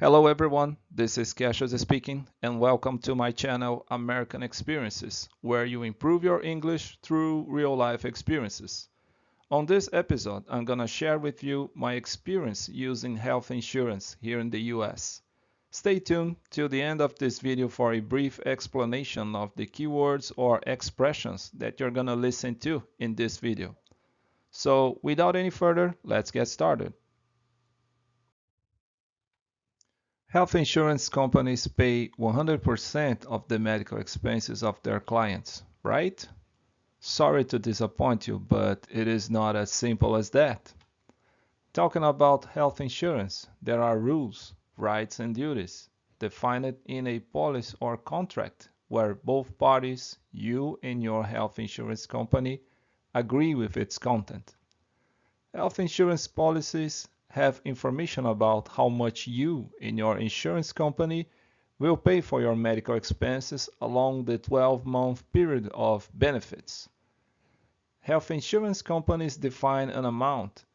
Hello everyone, this is Cassius speaking, and welcome to my channel American Experiences, where you improve your English through real life experiences. On this episode, I'm gonna share with you my experience using health insurance here in the US. Stay tuned till the end of this video for a brief explanation of the keywords or expressions that you're gonna listen to in this video. So without any further, let's get started. Health insurance companies pay 100% of the medical expenses of their clients, right? Sorry to disappoint you, but it is not as simple as that. Talking about health insurance, there are rules, rights, and duties defined in a policy or contract where both parties, you and your health insurance company, agree with its content. Health insurance policies have information about how much you and your insurance company will pay for your medical expenses along the 12-month period of benefits. Health insurance companies define an amount,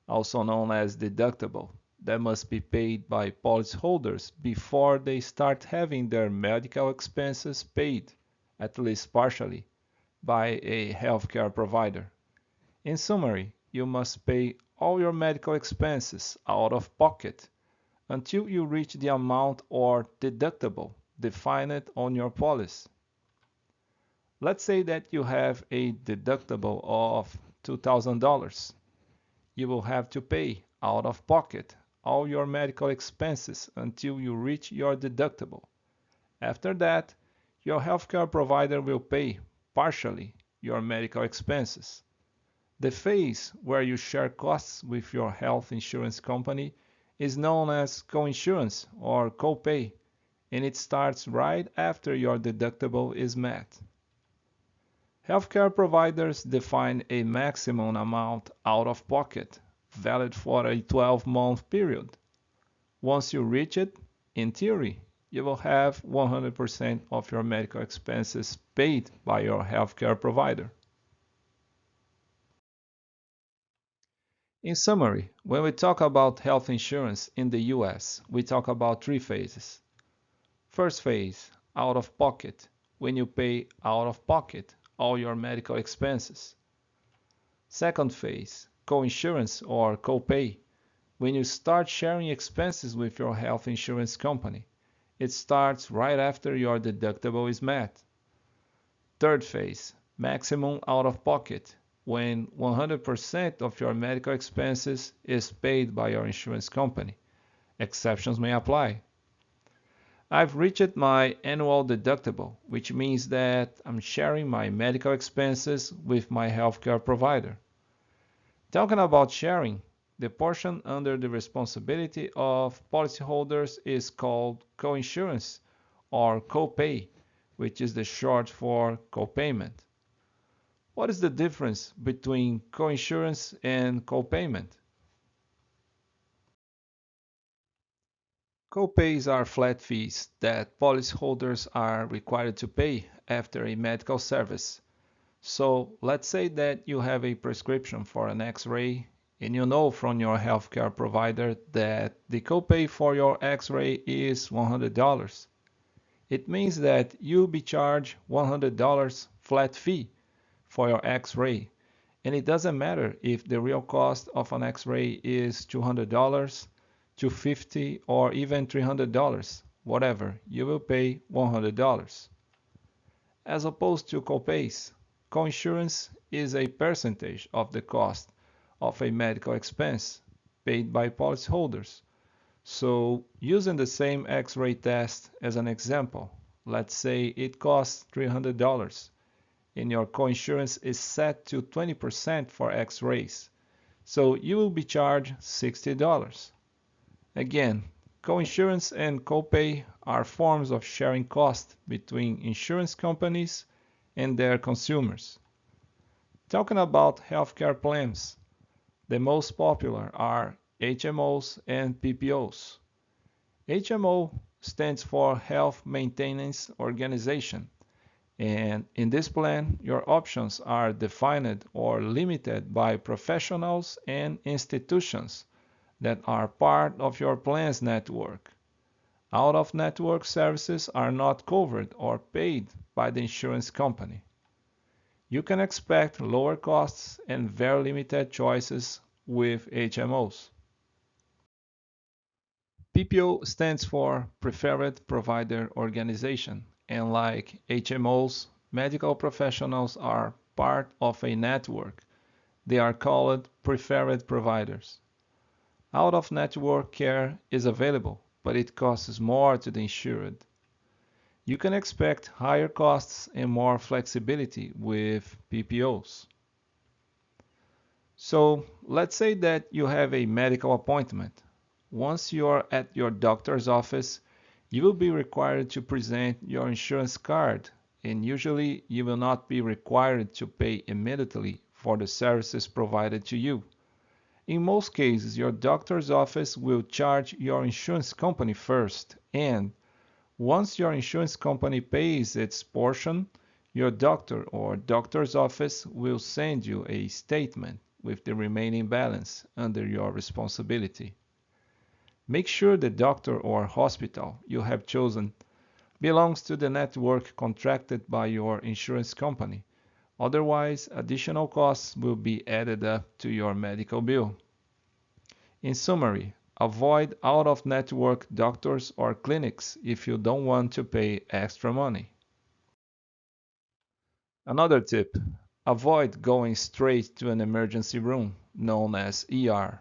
also known as deductible, that must be paid by policyholders before they start having their medical expenses paid, at least partially, by a healthcare provider. In summary, you must pay all your medical expenses out of pocket until you reach the amount or deductible defined on your policy. Let's say that you have a deductible of $2,000. You will have to pay out of pocket all your medical expenses until you reach your deductible. After that, your healthcare provider will pay partially your medical expenses. The phase where you share costs with your health insurance company is known as coinsurance or copay, and it starts right after your deductible is met. Healthcare providers define a maximum amount out of pocket, valid for a 12-month period. Once you reach it, in theory, you will have 100% of your medical expenses paid by your healthcare provider. In summary, when we talk about health insurance in the US, we talk about three phases. First phase, out of pocket, when you pay out of pocket all your medical expenses. Second phase, coinsurance or copay, when you start sharing expenses with your health insurance company. It starts right after your deductible is met. Third phase, maximum out of pocket, when 100% of your medical expenses is paid by your insurance company. Exceptions may apply. I've reached my annual deductible, which means that I'm sharing my medical expenses with my healthcare provider. Talking about sharing, the portion under the responsibility of policyholders is called coinsurance or copay, which is the short for copayment. What is the difference between coinsurance and copayment? Copays are flat fees that policyholders are required to pay after a medical service. So let's say that you have a prescription for an X-ray and you know from your healthcare provider that the copay for your X-ray is $100. It means that you'll be charged $100 flat fee for your X-ray. And it doesn't matter if the real cost of an X-ray is $200, $250, or even $300. Whatever, you will pay $100. As opposed to copays, coinsurance is a percentage of the cost of a medical expense paid by policyholders. So, using the same X-ray test as an example, let's say it costs $300 and your coinsurance is set to 20% for X-rays. So you will be charged $60. Again, coinsurance and copay are forms of sharing costs between insurance companies and their consumers. Talking about healthcare plans, the most popular are HMOs and PPOs. HMO stands for Health Maintenance Organization, and in this plan, your options are defined or limited by professionals and institutions that are part of your plan's network. Out-of-network services are not covered or paid by the insurance company. You can expect lower costs and very limited choices with HMOs. PPO stands for Preferred Provider Organization, and like HMOs, medical professionals are part of a network. They are called preferred providers. Out-of-network care is available, but it costs more to the insured. You can expect higher costs and more flexibility with PPOs. So let's say that you have a medical appointment. Once you're at your doctor's office, you will be required to present your insurance card, and usually you will not be required to pay immediately for the services provided to you. In most cases, your doctor's office will charge your insurance company first, and once your insurance company pays its portion, your doctor or doctor's office will send you a statement with the remaining balance under your responsibility. Make sure the doctor or hospital you have chosen belongs to the network contracted by your insurance company. Otherwise, additional costs will be added up to your medical bill. In summary, avoid out-of-network doctors or clinics if you don't want to pay extra money. Another tip: avoid going straight to an emergency room, known as ER,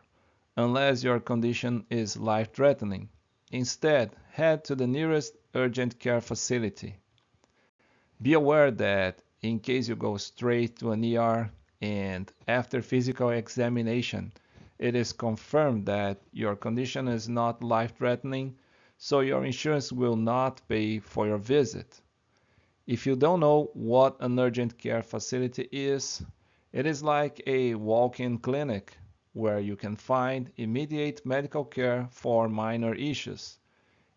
unless your condition is life-threatening. Instead, head to the nearest urgent care facility. Be aware that in case you go straight to an ER and after physical examination it is confirmed that your condition is not life-threatening, so your insurance will not pay for your visit. If you don't know what an urgent care facility is, it is like a walk-in clinic where you can find immediate medical care for minor issues.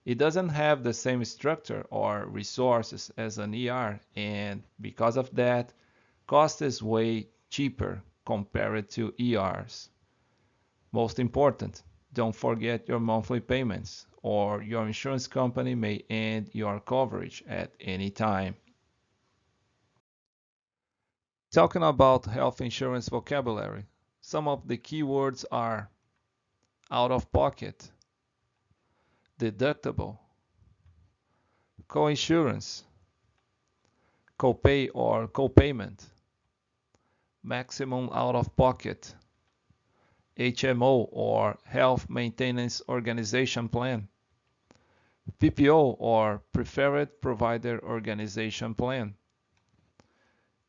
It doesn't have the same structure or resources as an ER, and because of that, cost is way cheaper compared to ERs. Most important, don't forget your monthly payments, or your insurance company may end your coverage at any time. Talking about health insurance vocabulary, some of the key words are out of pocket, deductible, coinsurance, copay or copayment, maximum out of pocket, HMO or Health Maintenance Organization Plan, PPO or Preferred Provider Organization Plan,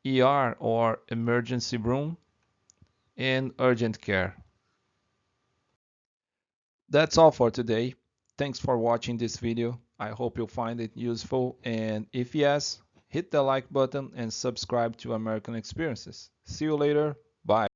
ER or Emergency Room, and Urgent Care. That's all for today. Thanks for watching this video. I hope you'll find it useful, and if yes, hit the like button and subscribe to American Experiences. See you later. Bye.